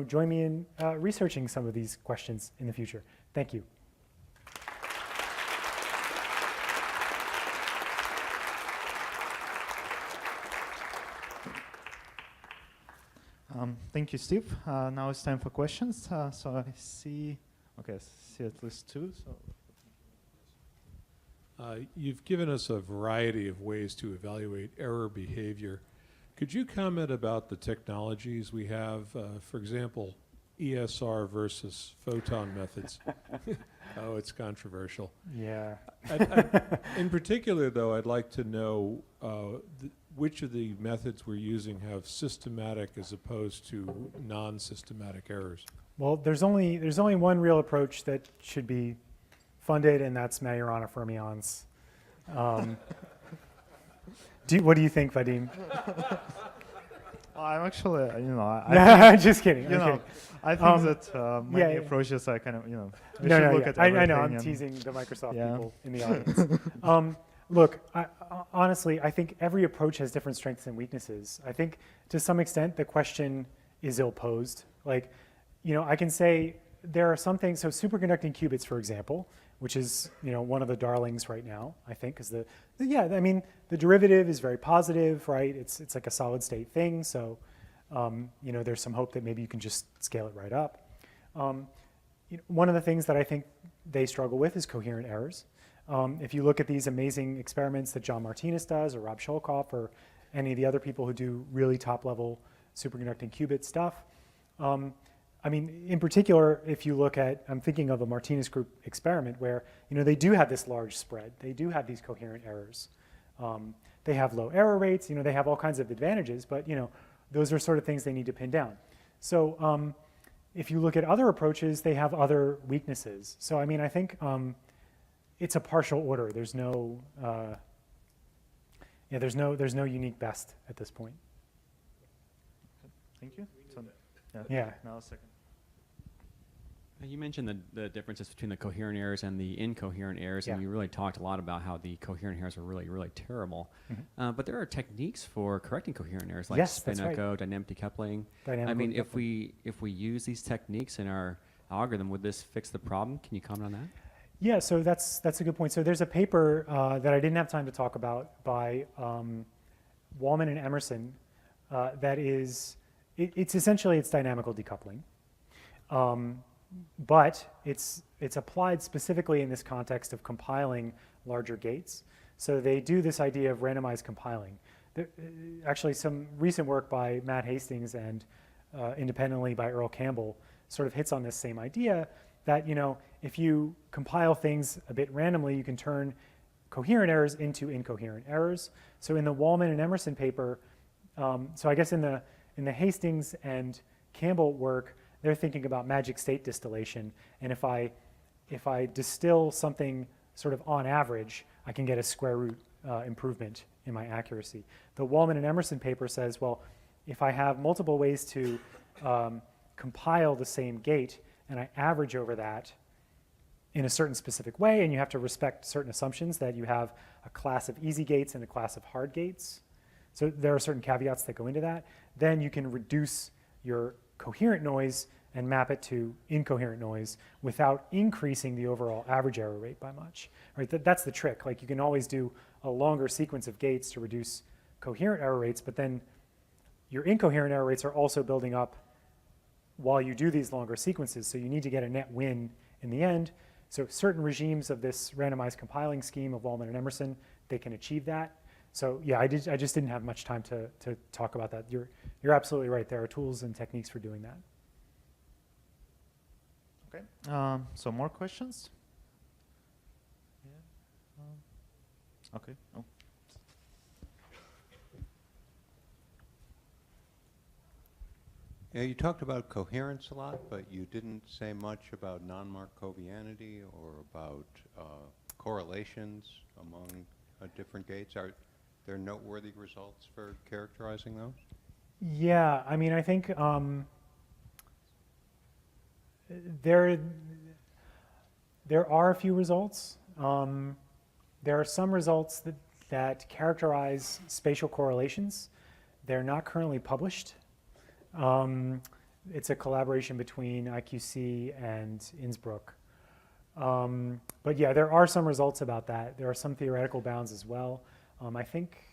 join me in researching some of these questions in the future. Thank you. Thank you, Steve. Now it's time for questions. So I see at least two. So. You've given us a variety of ways to evaluate error behavior. Could you comment about the technologies we have? For example, ESR versus photon methods. Oh, it's controversial. Yeah. In particular, though, I'd like to know which of the methods we're using have systematic as opposed to non-systematic errors. Well, there's only one real approach that should be funded, and that's Majorana fermions. What do you think, Vadim? I'm actually, I'm just kidding. I think that many approaches are kind of, we should look at everything. I know, I'm teasing the Microsoft people in the audience. Look, honestly, I think every approach has different strengths and weaknesses. I think to some extent the question is ill-posed. Like, I can say there are some things, so superconducting qubits, for example, which is one of the darlings right now, I think, because the derivative is very positive, right? It's like a solid state thing, so there's some hope that maybe you can just scale it right up. One of the things that I think they struggle with is coherent errors. If you look at these amazing experiments that John Martinez does, or Rob Sholkoff, or any of the other people who do really top-level superconducting qubit stuff, in particular, if you look at, I'm thinking of a Martinez group experiment where, they do have this large spread. They do have these coherent errors. They have low error rates. They have all kinds of advantages, but, those are sort of things they need to pin down. So if you look at other approaches, they have other weaknesses. So, I think it's a partial order. There's no, there's no unique best at this point. Thank you. So, yeah. Now a second. You mentioned the differences between the coherent errors and the incoherent errors, Yeah. and you really talked a lot about how the coherent errors are really, really terrible. Mm-hmm. But there are techniques for correcting coherent errors, like Yes, spin that's right. echo, dynamic decoupling. Dynamic if decoupling. we use these techniques in our algorithm, would this fix the problem? Can you comment on that? Yeah, so that's a good point. So there's a paper that I didn't have time to talk about by Wallman and Emerson that is, it's essentially dynamical decoupling. But it's applied specifically in this context of compiling larger gates. So they do this idea of randomized compiling. Actually, some recent work by Matt Hastings and independently by Earl Campbell sort of hits on this same idea that, you know, if you compile things a bit randomly, you can turn coherent errors into incoherent errors. So in the Wallman and Emerson paper, so I guess in the Hastings and Campbell work, they're thinking about magic state distillation. And if I distill something sort of on average, I can get a square root improvement in my accuracy. The Wallman and Emerson paper says, well, if I have multiple ways to compile the same gate and I average over that in a certain specific way, and you have to respect certain assumptions that you have a class of easy gates and a class of hard gates. So there are certain caveats that go into that. Then you can reduce your coherent noise and map it to incoherent noise without increasing the overall average error rate by much. Right? That's the trick. Like, you can always do a longer sequence of gates to reduce coherent error rates, but then your incoherent error rates are also building up while you do these longer sequences. So you need to get a net win in the end. So certain regimes of this randomized compiling scheme of Wallman and Emerson, they can achieve that. So yeah, I just didn't have much time to talk about that. You're absolutely right. There are tools and techniques for doing that. Okay. So more questions? Yeah. Okay. Oh. Yeah, you talked about coherence a lot, but you didn't say much about non-Markovianity or about correlations among different gates. Are there noteworthy results for characterizing those? Yeah, I mean, I think there are a few results. There are some results that characterize spatial correlations. They're not currently published. It's a collaboration between IQC and Innsbruck. But yeah, there are some results about that. There are some theoretical bounds as well. I think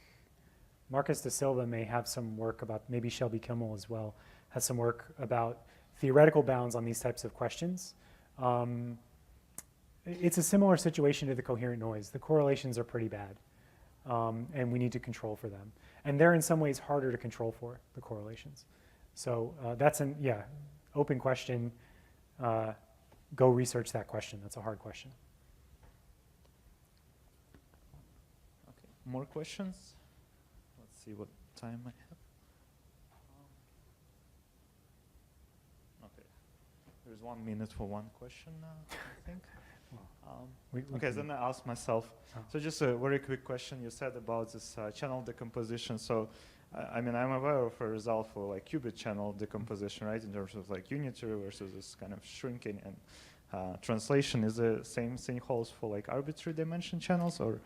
Marcus da Silva may have some work about, maybe Shelby Kimmel as well, has some work about theoretical bounds on these types of questions. It's a similar situation to the coherent noise. The correlations are pretty bad, and we need to control for them. And they're in some ways harder to control for, the correlations. So that's an, yeah, open question. Go research that question. That's a hard question. Okay. More questions? Let's see what time I have. Okay. There's 1 minute for one question now, I think. Okay, then I ask myself. Oh. So just a very quick question. You said about this channel decomposition. So I mean, I'm aware of a result for like qubit channel decomposition, right? In terms of like unitary versus this kind of shrinking and translation. Is the same thing holds for like arbitrary dimension channels, or?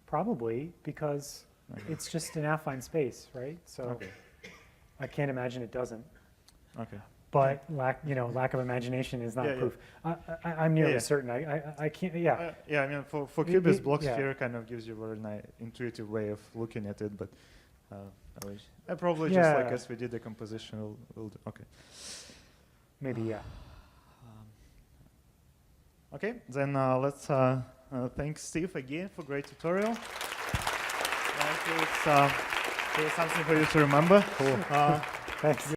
Probably, because it's just an affine space, right? So Okay. I can't imagine it doesn't. Okay. But lack of imagination is not proof. I'm nearly certain. I can't. Yeah. Yeah, I mean, for qubits, block yeah. sphere kind of gives you a very nice intuitive way of looking at it, but I probably Yeah. just like as we did the composition, we'll do. Okay. Maybe, yeah. Okay, then let's thank Steve again for great tutorial. Here's something for you to remember. Cool. Thanks.